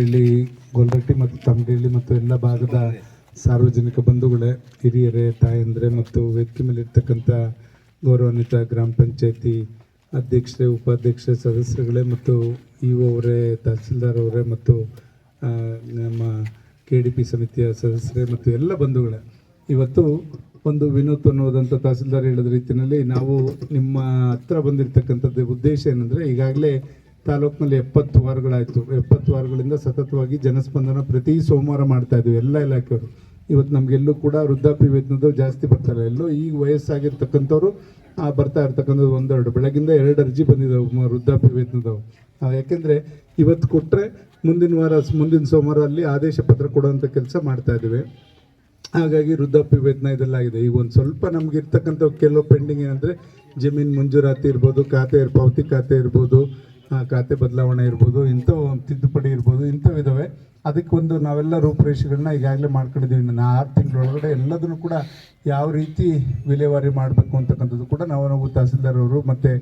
ಇಲ್ಲಿ ಗೊಲ್ರಟ್ಟಿ ಮತ್ತು ತಮಗೇಳಿ ಮತ್ತು ಎಲ್ಲ ಭಾಗದ ಸಾರ್ವಜನಿಕ ಬಂಧುಗಳೇ, ಹಿರಿಯರೇ, ತಾಯಂದ್ರೆ ಮತ್ತು ವೇದಿಕೆ ಮೇಲೆ ಇರ್ತಕ್ಕಂಥ ಗೌರವಾನ್ವಿತ ಗ್ರಾಮ ಪಂಚಾಯತಿ ಅಧ್ಯಕ್ಷರೇ, ಉಪಾಧ್ಯಕ್ಷರೇ, ಸದಸ್ಯರುಗಳೇ ಮತ್ತು ಇಒ ಅವರೇ, ತಹಸೀಲ್ದಾರ್ ಅವರೇ ಮತ್ತು ನಮ್ಮ KDP ಸಮಿತಿಯ ಸದಸ್ಯರೇ ಮತ್ತು ಎಲ್ಲ ಬಂಧುಗಳೇ, ಇವತ್ತು ಒಂದು ವಿನೂತನವಾದಂಥ ತಹಸೀಲ್ದಾರ್ ಹೇಳಿದ ರೀತಿಯಲ್ಲಿ ನಾವು ನಿಮ್ಮ ಹತ್ರ ಬಂದಿರತಕ್ಕಂಥದ್ದು ಉದ್ದೇಶ ಏನಂದರೆ, ಈಗಾಗಲೇ ತಾಲೂಕಿನಲ್ಲಿ 70 ವಾರಗಳಾಯಿತು. 70 ವಾರಗಳಿಂದ ಸತತವಾಗಿ ಜನಸ್ಪಂದನ ಪ್ರತಿ ಸೋಮವಾರ ಮಾಡ್ತಾ ಇದ್ವಿ ಎಲ್ಲ ಇಲಾಖೆಯವರು. ಇವತ್ತು ನಮಗೆಲ್ಲೂ ಕೂಡ ವೃದ್ಧಾಪ್ಯ ವೇತನದವ್ರು ಜಾಸ್ತಿ ಬರ್ತಾರೆ. ಎಲ್ಲೋ ಈಗ ವಯಸ್ಸಾಗಿರ್ತಕ್ಕಂಥವ್ರು ಬರ್ತಾ ಇರ್ತಕ್ಕಂಥದ್ದು ಒಂದೆರಡು, ಬೆಳಗಿಂದ 2 ಅರ್ಜಿ ಬಂದಿದ್ದಾವೆ ವೃದ್ಧಾಪ್ಯ ವೇತನದವು. ಯಾಕೆಂದರೆ ಇವತ್ತು ಕೊಟ್ಟರೆ ಮುಂದಿನ ಸೋಮವಾರ ಅಲ್ಲಿ ಆದೇಶ ಪತ್ರ ಕೊಡುವಂಥ ಕೆಲಸ ಮಾಡ್ತಾ ಇದ್ದೀವಿ. ಹಾಗಾಗಿ ವೃದ್ಧಾಪ್ಯ ವೇತನ ಇದೆಲ್ಲ ಆಗಿದೆ. ಈಗ ಒಂದು ಸ್ವಲ್ಪ ನಮ್ಗೆ ಇರ್ತಕ್ಕಂಥ ಕೆಲವು ಪೆಂಡಿಂಗ್ ಏನಂದರೆ, ಜಮೀನು ಮಂಜೂರಾತಿ ಇರ್ಬೋದು, ಪಾವತಿ ಖಾತೆ ಇರ್ಬೋದು, ಖಾತೆ ಬದಲಾವಣೆ ಇರ್ಬೋದು, ಇಂಥವು ತಿದ್ದುಪಡಿ ಇರ್ಬೋದು, ಇಂಥವಿದ್ದಾವೆ. ಅದಕ್ಕೊಂದು ನಾವೆಲ್ಲ ರೂಪುರೇಷೆಗಳನ್ನ ಈಗಾಗಲೇ ಮಾಡ್ಕೊಂಡಿದ್ದೀವಿ. 6 ತಿಂಗಳೊಳಗಡೆ ಎಲ್ಲದನ್ನು ಕೂಡ ಯಾವ ರೀತಿ ವಿಲೇವಾರಿ ಮಾಡಬೇಕು ಅಂತಕ್ಕಂಥದ್ದು ಕೂಡ ನಾವು ತಹಸೀಲ್ದಾರ್ ಅವರು ಮತ್ತು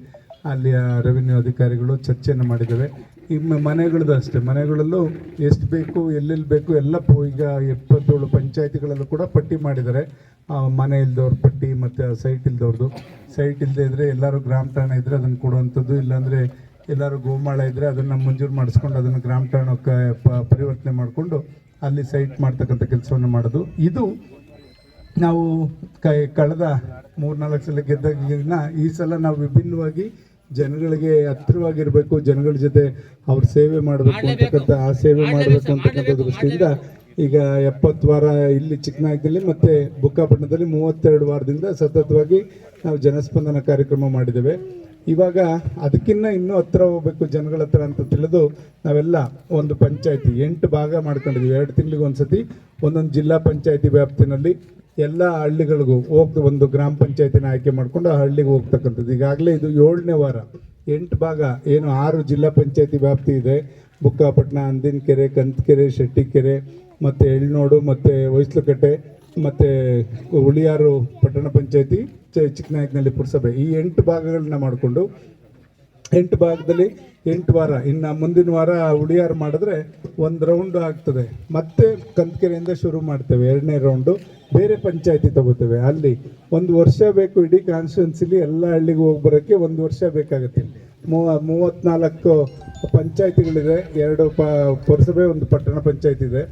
ಅಲ್ಲಿಯ ರೆವಿನ್ಯೂ ಅಧಿಕಾರಿಗಳು ಚರ್ಚೆಯನ್ನು ಮಾಡಿದ್ದೇವೆ. ಇನ್ನು ಮನೆಗಳದ್ದು ಅಷ್ಟೇ, ಮನೆಗಳಲ್ಲೂ ಎಷ್ಟು ಬೇಕು, ಎಲ್ಲೆಲ್ಲಿ ಬೇಕು ಎಲ್ಲ ಈಗ 77 ಪಂಚಾಯತಿಗಳಲ್ಲೂ ಕೂಡ ಪಟ್ಟಿ ಮಾಡಿದ್ದಾರೆ. ಮನೆ ಇಲ್ದವ್ರ ಪಟ್ಟಿ ಮತ್ತು ಸೈಟ್ ಇಲ್ದವ್ರದ್ದು. ಸೈಟ್ ಇಲ್ಲದೆ ಇದ್ದರೆ ಎಲ್ಲರೂ ಗ್ರಾಮ ಠಾಣೆ ಇದ್ದರೆ ಅದನ್ನು ಕೊಡುವಂಥದ್ದು, ಇಲ್ಲಾಂದರೆ ಎಲ್ಲರೂ ಗೋಮಾಳ ಇದ್ದರೆ ಅದನ್ನು ಮಂಜೂರು ಮಾಡಿಸ್ಕೊಂಡು ಅದನ್ನು ಗ್ರಾಮ ಠಾಣಕ್ಕೆ ಪರಿವರ್ತನೆ ಮಾಡಿಕೊಂಡು ಅಲ್ಲಿ ಸೈಟ್ ಮಾಡ್ತಕ್ಕಂಥ ಕೆಲಸವನ್ನು ಮಾಡೋದು. ಇದು ನಾವು ಕಳೆದ 3-4 ಸಲ ಗೆದ್ದಾಗಿನ ಈ ಸಲ ನಾವು ವಿಭಿನ್ನವಾಗಿ ಜನಗಳಿಗೆ ಹತ್ತಿರವಾಗಿರಬೇಕು, ಜನಗಳ ಜೊತೆ ಅವ್ರ ಸೇವೆ ಮಾಡಬೇಕು ಅಂತಕ್ಕಂಥ ಆ ಸೇವೆ ಮಾಡಬೇಕು ಅಂತಕ್ಕಂಥ ದೃಷ್ಟಿಯಿಂದ ಈಗ 70 ವಾರ ಇಲ್ಲಿ ಚಿಕ್ಕನಾಯಕದಲ್ಲಿ ಮತ್ತು ಬುಕ್ಕಾಪಟ್ಟಣದಲ್ಲಿ 32 ವಾರದಿಂದ ಸತತವಾಗಿ ನಾವು ಜನಸ್ಪಂದನ ಕಾರ್ಯಕ್ರಮ ಮಾಡಿದ್ದೇವೆ. ಇವಾಗ ಅದಕ್ಕಿಂತ ಇನ್ನೂ ಹತ್ತಿರ ಹೋಗ್ಬೇಕು ಜನಗಳ ಹತ್ರ ಅಂತ ತಿಳಿದು ನಾವೆಲ್ಲ ಒಂದು ಪಂಚಾಯತಿ 8 ಭಾಗ ಮಾಡ್ಕೊಂಡಿದ್ದೀವಿ. 2 ತಿಂಗಳಿಗೆ ಒಂದ್ಸತಿ ಒಂದೊಂದು ಜಿಲ್ಲಾ ಪಂಚಾಯತಿ ವ್ಯಾಪ್ತಿನಲ್ಲಿ ಎಲ್ಲ ಹಳ್ಳಿಗಳಿಗೂ ಒಂದು ಗ್ರಾಮ ಪಂಚಾಯತಿನ ಆಯ್ಕೆ ಮಾಡಿಕೊಂಡು ಆ ಹಳ್ಳಿಗೆ ಹೋಗ್ತಕ್ಕಂಥದ್ದು. ಈಗಾಗಲೇ ಇದು 7ನೇ ವಾರ. 8 ಭಾಗ ಏನು 6 ಜಿಲ್ಲಾ ಪಂಚಾಯತಿ ವ್ಯಾಪ್ತಿ ಇದೆ. ಬುಕ್ಕಾಪಟ್ಟಣ, ಅಂದಿನಕೆರೆ, ಕಂತಕೆರೆ, ಶೆಟ್ಟಿಕೆರೆ ಮತ್ತು ಎಳ್ನೋಡು ಮತ್ತು ಹೊಯ್ಸಲಕಟ್ಟೆ ಮತ್ತು ಹುಳಿಯಾರು ಪಟ್ಟಣ ಪಂಚಾಯತಿ, ಚಿಕ್ಕನಾಯಕನಹಳ್ಳಿ ಪುರಸಭೆ, ಈ 8 ಭಾಗಗಳನ್ನ ಮಾಡಿಕೊಂಡು 8 ಭಾಗದಲ್ಲಿ 8 ವಾರ. ಇನ್ನು ಮುಂದಿನ ವಾರ ಹುಳಿಯಾರು ಮಾಡಿದ್ರೆ 1 ರೌಂಡ್ ಆಗ್ತದೆ. ಮತ್ತೆ ಕಂತಕೆರೆಯಿಂದ ಶುರು ಮಾಡ್ತೇವೆ 2ನೇ ರೌಂಡು. ಬೇರೆ ಪಂಚಾಯತಿ ತಗೋತೇವೆ. ಅಲ್ಲಿ 1 ವರ್ಷ ಬೇಕು. ಇಡೀ ಕಾನ್ಸ್ಟಿಟ್ಯೂನ್ಸಿಲಿ ಎಲ್ಲ ಹಳ್ಳಿಗೆ ಹೋಗಿ ಬರೋಕ್ಕೆ 1 ವರ್ಷ ಬೇಕಾಗುತ್ತೆ. 34 ಪಂಚಾಯತಿಗಳಿದೆ, 2 ಪುರಸಭೆ, 1 ಪಟ್ಟಣ ಪಂಚಾಯತಿ ಇದೆ.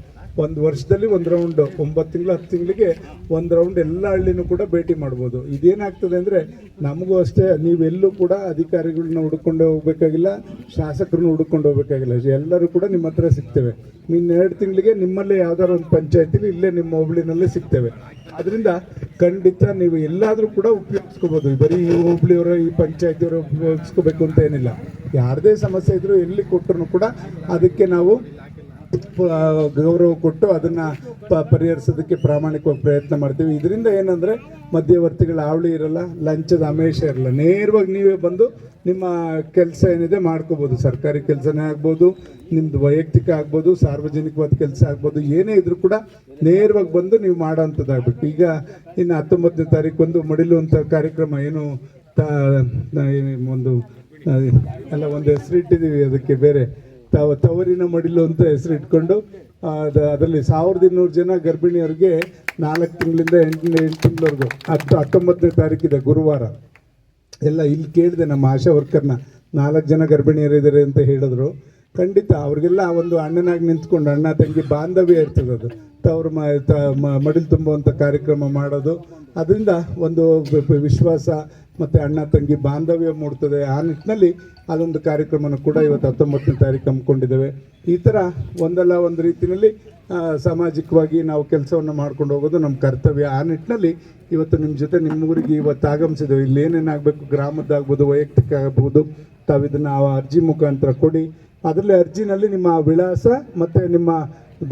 1 ವರ್ಷದಲ್ಲಿ 1 ರೌಂಡು, 9 ತಿಂಗಳು 10 ತಿಂಗಳಿಗೆ 1 ರೌಂಡ್ ಎಲ್ಲ ಹಳ್ಳಿನೂ ಕೂಡ ಭೇಟಿ ಮಾಡ್ಬೋದು. ಇದೇನಾಗ್ತದೆ ಅಂದರೆ, ನಮಗೂ ಅಷ್ಟೇ, ನೀವೆಲ್ಲೂ ಕೂಡ ಅಧಿಕಾರಿಗಳನ್ನ ಹುಡ್ಕೊಂಡು ಹೋಗ್ಬೇಕಾಗಿಲ್ಲ, ಶಾಸಕರನ್ನ ಹುಡ್ಕೊಂಡು ಹೋಗ್ಬೇಕಾಗಿಲ್ಲ, ಎಲ್ಲರೂ ಕೂಡ ನಿಮ್ಮ ಹತ್ರ ಸಿಗ್ತೇವೆ. 2 ತಿಂಗಳಿಗೆ ನಿಮ್ಮಲ್ಲೇ ಯಾವ್ದಾದ್ರು ಒಂದು ಪಂಚಾಯತಿಲಿ ಇಲ್ಲೇ ನಿಮ್ಮ ಹೋಬಳಿನಲ್ಲೇ ಸಿಗ್ತೇವೆ. ಅದರಿಂದ ಖಂಡಿತ ನೀವು ಎಲ್ಲಾದರೂ ಕೂಡ ಉಪಯೋಗಿಸ್ಕೋಬೋದು. ಬರೀ ಈ ಹೋಬಳಿಯವರ, ಈ ಪಂಚಾಯತಿಯವರು ಉಪಯೋಗಿಸ್ಕೋಬೇಕು ಅಂತ ಏನಿಲ್ಲ. ಯಾರದೇ ಸಮಸ್ಯೆ ಇದ್ದರೂ ಎಲ್ಲಿ ಕೊಟ್ಟರು ಕೂಡ ಅದಕ್ಕೆ ನಾವು ಗೌರವ ಕೊಟ್ಟು ಅದನ್ನು ಪರಿಹರಿಸೋದಕ್ಕೆ ಪ್ರಾಮಾಣಿಕವಾಗಿ ಪ್ರಯತ್ನ ಮಾಡ್ತೀವಿ. ಇದರಿಂದ ಏನಂದರೆ ಮಧ್ಯವರ್ತಿಗಳ ಹಾವಳಿ ಇರಲ್ಲ, ಲಂಚದ ಆಮಿಷ ಇರಲ್ಲ. ನೇರವಾಗಿ ನೀವೇ ಬಂದು ನಿಮ್ಮ ಕೆಲಸ ಏನಿದೆ ಮಾಡ್ಕೋಬೋದು. ಸರ್ಕಾರಿ ಕೆಲಸನೇ ಆಗ್ಬೋದು, ನಿಮ್ಮದು ವೈಯಕ್ತಿಕ ಆಗ್ಬೋದು, ಸಾರ್ವಜನಿಕವಾದ ಕೆಲಸ ಆಗ್ಬೋದು, ಏನೇ ಇದ್ರೂ ಕೂಡ ನೇರವಾಗಿ ಬಂದು ನೀವು ಮಾಡೋವಂಥದ್ದಾಗಬೇಕು. ಈಗ ಇನ್ನು 19ನೇ ತಾರೀಕು ಒಂದು ಮಡಿಲು ಅಂತ ಕಾರ್ಯಕ್ರಮ, ಏನು ಒಂದು ಹೆಸರಿಟ್ಟಿದ್ದೀವಿ ಅದಕ್ಕೆ, ಬೇರೆ ತವರಿನ ಮಡಿಲು ಅಂತ ಹೆಸರಿಟ್ಕೊಂಡು ಅದರಲ್ಲಿ 1200 ಜನ ಗರ್ಭಿಣಿಯರಿಗೆ 4 ತಿಂಗಳಿಂದ 8 ತಿಂಗಳವರೆಗೂ 19ನೇ ತಾರೀಕಿದೆ ಗುರುವಾರ. ಎಲ್ಲ ಇಲ್ಲಿ ಕೇಳಿದೆ ನಮ್ಮ ಆಶಾ ವರ್ಕರ್ನ, 4 ಜನ ಗರ್ಭಿಣಿಯರಿದ್ದಾರೆ ಅಂತ ಹೇಳಿದ್ರು. ಖಂಡಿತ ಅವ್ರಿಗೆಲ್ಲ ಒಂದು ಅಣ್ಣನಾಗಿ ನಿಂತ್ಕೊಂಡು, ಅಣ್ಣ ತಂಗಿ ಬಾಂಧವ್ಯ ಇರ್ತದೆ. ಅದು ತವರು ಮಡಿಲು ತುಂಬುವಂಥ ಕಾರ್ಯಕ್ರಮ ಮಾಡೋದು, ಅದರಿಂದ ಒಂದು ವಿಶ್ವಾಸ ಮತ್ತು ಅಣ್ಣ ತಂಗಿ ಬಾಂಧವ್ಯ ಮೂಡ್ತದೆ. ಆ ನಿಟ್ಟಿನಲ್ಲಿ ಅದೊಂದು ಕಾರ್ಯಕ್ರಮನ ಕೂಡ ಇವತ್ತು 19ನೇ ತಾರೀಕು ಹಮ್ಮಿಕೊಂಡಿದ್ದೇವೆ. ಈ ಥರ ಒಂದಲ್ಲ ಒಂದು ರೀತಿಯಲ್ಲಿ ಸಾಮಾಜಿಕವಾಗಿ ನಾವು ಕೆಲಸವನ್ನು ಮಾಡ್ಕೊಂಡು ಹೋಗೋದು ನಮ್ಮ ಕರ್ತವ್ಯ. ಆ ನಿಟ್ಟಿನಲ್ಲಿ ಇವತ್ತು ನಿಮ್ಮ ಜೊತೆ ನಿಮ್ಮ ಊರಿಗೆ ಇವತ್ತು ಆಗಮಿಸಿದ್ದೇವೆ. ಇಲ್ಲಿ ಏನೇನಾಗಬೇಕು, ಗ್ರಾಮದ್ದಾಗ್ಬೋದು, ವೈಯಕ್ತಿಕ ಆಗ್ಬೋದು, ತಾವು ಇದನ್ನು ಅರ್ಜಿ ಮುಖಾಂತರ ಕೊಡಿ. ಅದರಲ್ಲಿ ಅರ್ಜಿನಲ್ಲಿ ನಿಮ್ಮ ವಿಳಾಸ ಮತ್ತು ನಿಮ್ಮ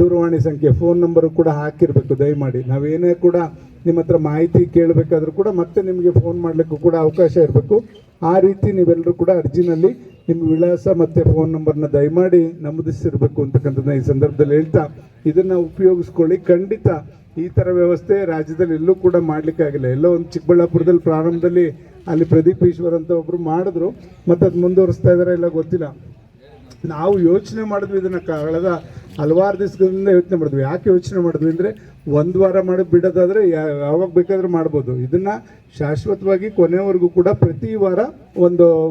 ದೂರವಾಣಿ ಸಂಖ್ಯೆ, ಫೋನ್ ನಂಬರು ಕೂಡ ಹಾಕಿರಬೇಕು ದಯಮಾಡಿ. ನಾವೇನೇ ಕೂಡ ನಿಮ್ಮ ಹತ್ರ ಮಾಹಿತಿ ಕೇಳಬೇಕಾದ್ರೂ ಕೂಡ ಮತ್ತೆ ನಿಮಗೆ ಫೋನ್ ಮಾಡಲಿಕ್ಕೂ ಕೂಡ ಅವಕಾಶ ಇರಬೇಕು. ಆ ರೀತಿ ನೀವೆಲ್ಲರೂ ಕೂಡ ಅರ್ಜಿನಲ್ಲಿ ನಿಮ್ಮ ವಿಳಾಸ ಮತ್ತು ಫೋನ್ ನಂಬರ್ನ ದಯಮಾಡಿ ನಮೂದಿಸಿರಬೇಕು ಅಂತಕ್ಕಂಥದ್ದನ್ನ ಈ ಸಂದರ್ಭದಲ್ಲಿ ಹೇಳ್ತಾ, ಇದನ್ನು ಉಪಯೋಗಿಸ್ಕೊಳ್ಳಿ. ಖಂಡಿತ ಈ ಥರ ವ್ಯವಸ್ಥೆ ರಾಜ್ಯದಲ್ಲಿ ಎಲ್ಲೂ ಕೂಡ ಮಾಡಲಿಕ್ಕಾಗಿಲ್ಲ. ಎಲ್ಲೋ ಒಂದು ಚಿಕ್ಕಬಳ್ಳಾಪುರದಲ್ಲಿ ಪ್ರಾರಂಭದಲ್ಲಿ ಅಲ್ಲಿ ಪ್ರದೀಪ್ ಈಶ್ವರ್ ಅಂತ ಒಬ್ಬರು ಮಾಡಿದ್ರು, ಮತ್ತು ಅದು ಮುಂದುವರಿಸ್ತಾ ಇದ್ದಾರೆ ಇಲ್ಲ ಗೊತ್ತಿಲ್ಲ. ನಾವು ಯೋಚನೆ ಮಾಡಿದ್ವಿ ಇದನ್ನು ಕಳೆದ ಹಲವಾರು ದಿವಸಗಳಿಂದ ಯೋಚನೆ ಮಾಡಿದ್ವಿ. ಯಾಕೆ ಯೋಚನೆ ಮಾಡಿದ್ವಿ ಅಂದರೆ, ಒಂದು ವಾರ ಮಾಡಿ ಬಿಡೋದಾದರೆ ಯಾವಾಗ ಬೇಕಾದರೂ ಮಾಡ್ಬೋದು. ಇದನ್ನು ಶಾಶ್ವತವಾಗಿ ಕೊನೆವರೆಗೂ ಕೂಡ ಪ್ರತಿ ವಾರ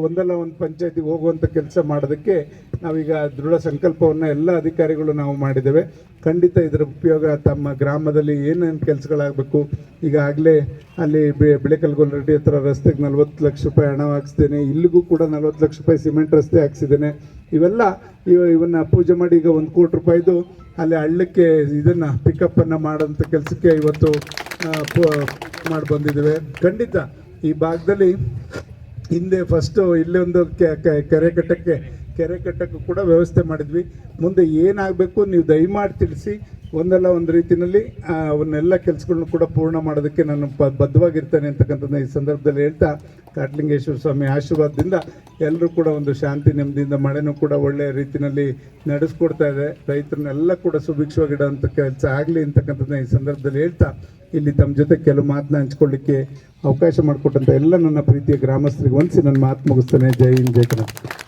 ಒಂದಲ್ಲ ಒಂದು ಪಂಚಾಯತಿಗೆ ಹೋಗುವಂಥ ಕೆಲಸ ಮಾಡೋದಕ್ಕೆ ನಾವೀಗ ದೃಢ ಸಂಕಲ್ಪವನ್ನು ಎಲ್ಲ ಅಧಿಕಾರಿಗಳು ನಾವು ಮಾಡಿದ್ದೇವೆ. ಖಂಡಿತ ಇದರ ಉಪಯೋಗ ತಮ್ಮ ಗ್ರಾಮದಲ್ಲಿ ಏನೇನು ಕೆಲಸಗಳಾಗಬೇಕು, ಈಗಾಗಲೇ ಅಲ್ಲಿ ಬಿಳೆಕಲ್ಗೊಲ್ಲರೆಡ್ಡಿ ಹತ್ರ ರಸ್ತೆಗೆ 40 ಲಕ್ಷ ರೂಪಾಯಿ ಹಣ ಹಾಕ್ಸಿದ್ದೇನೆ, ಇಲ್ಲಿಗೂ ಕೂಡ 40 ಲಕ್ಷ ರೂಪಾಯಿ ಸಿಮೆಂಟ್ ರಸ್ತೆ ಹಾಕ್ಸಿದ್ದೇನೆ. ಇವೆಲ್ಲ ಇವನ್ನ ಪೂಜೆ ಮಾಡಿ ಈಗ 1 ಕೋಟಿ ರೂಪಾಯಿದು ಅಲ್ಲಿ ಹಳ್ಳಕ್ಕೆ ಇದನ್ನು ಪಿಕಪ್ಪನ್ನು ಮಾಡೋಂಥ ಕೆಲಸಕ್ಕೆ ಇವತ್ತು ಮಾಡಿ ಬಂದಿದ್ದೇವೆ. ಖಂಡಿತ ಈ ಭಾಗದಲ್ಲಿ ಹಿಂದೆ ಫಸ್ಟು ಇಲ್ಲೇ ಒಂದು ಕೆರೆ ಕಟ್ಟಕ್ಕೆ ಕೂಡ ವ್ಯವಸ್ಥೆ ಮಾಡಿದ್ವಿ. ಮುಂದೆ ಏನಾಗಬೇಕು ನೀವು ದಯಮಾಡಿ ತಿಳಿಸಿ, ಒಂದಲ್ಲ ಒಂದು ರೀತಿಯಲ್ಲಿ ಅವನ್ನೆಲ್ಲ ಕೆಲಸಗಳನ್ನ ಕೂಡ ಪೂರ್ಣ ಮಾಡೋದಕ್ಕೆ ನಾನು ಬದ್ಧವಾಗಿರ್ತೇನೆ ಅಂತಕ್ಕಂಥದ್ದನ್ನ ಈ ಸಂದರ್ಭದಲ್ಲಿ ಹೇಳ್ತಾ, ಕಾಟ್ಲಿಂಗೇಶ್ವರ ಸ್ವಾಮಿ ಆಶೀರ್ವಾದದಿಂದ ಎಲ್ಲರೂ ಕೂಡ ಒಂದು ಶಾಂತಿ ನೆಮ್ಮದಿಯಿಂದ ಮಳೆನೂ ಕೂಡ ಒಳ್ಳೆಯ ರೀತಿಯಲ್ಲಿ ನಡೆಸ್ಕೊಡ್ತಾ ಇದೆ. ರೈತರನ್ನೆಲ್ಲ ಕೂಡ ಸುಭಿಕ್ಷವಾಗಿಡೋಂಥ ಕೆಲಸ ಆಗಲಿ ಅಂತಕ್ಕಂಥದ್ದನ್ನ ಈ ಸಂದರ್ಭದಲ್ಲಿ ಹೇಳ್ತಾ, ಇಲ್ಲಿ ತಮ್ಮ ಜೊತೆ ಕೆಲವು ಮಾತನ್ನ ಹಂಚ್ಕೊಳ್ಳಿಕ್ಕೆ ಅವಕಾಶ ಮಾಡಿಕೊಟ್ಟಂಥ ಎಲ್ಲ ನನ್ನ ಪ್ರೀತಿಯ ಗ್ರಾಮಸ್ಥರಿಗೆ ವಂದಿಸಿ ನನ್ನ ಮಾತು ಮುಗಿಸ್ತೇನೆ. ಜೈ ಹಿಂದ್, ಜೈ ಕರ್ನಾಟಕ.